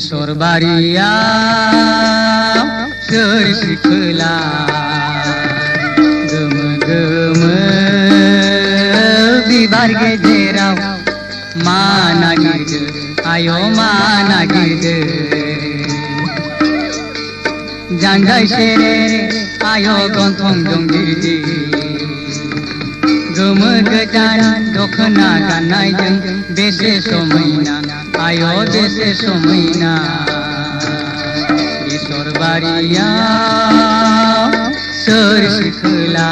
बेसर बारिया सोर सिखोला गोमो गोमो बिबार गेजेराव मा नागिरदो आय' मा नागिरदो जानजाय सेरे आय' गन्थं दं गिदिर गोमो गोदान दखना गाननायजों बेसे समायना आय' बेसे समायना बेसर बारियाव सोर सिखोला।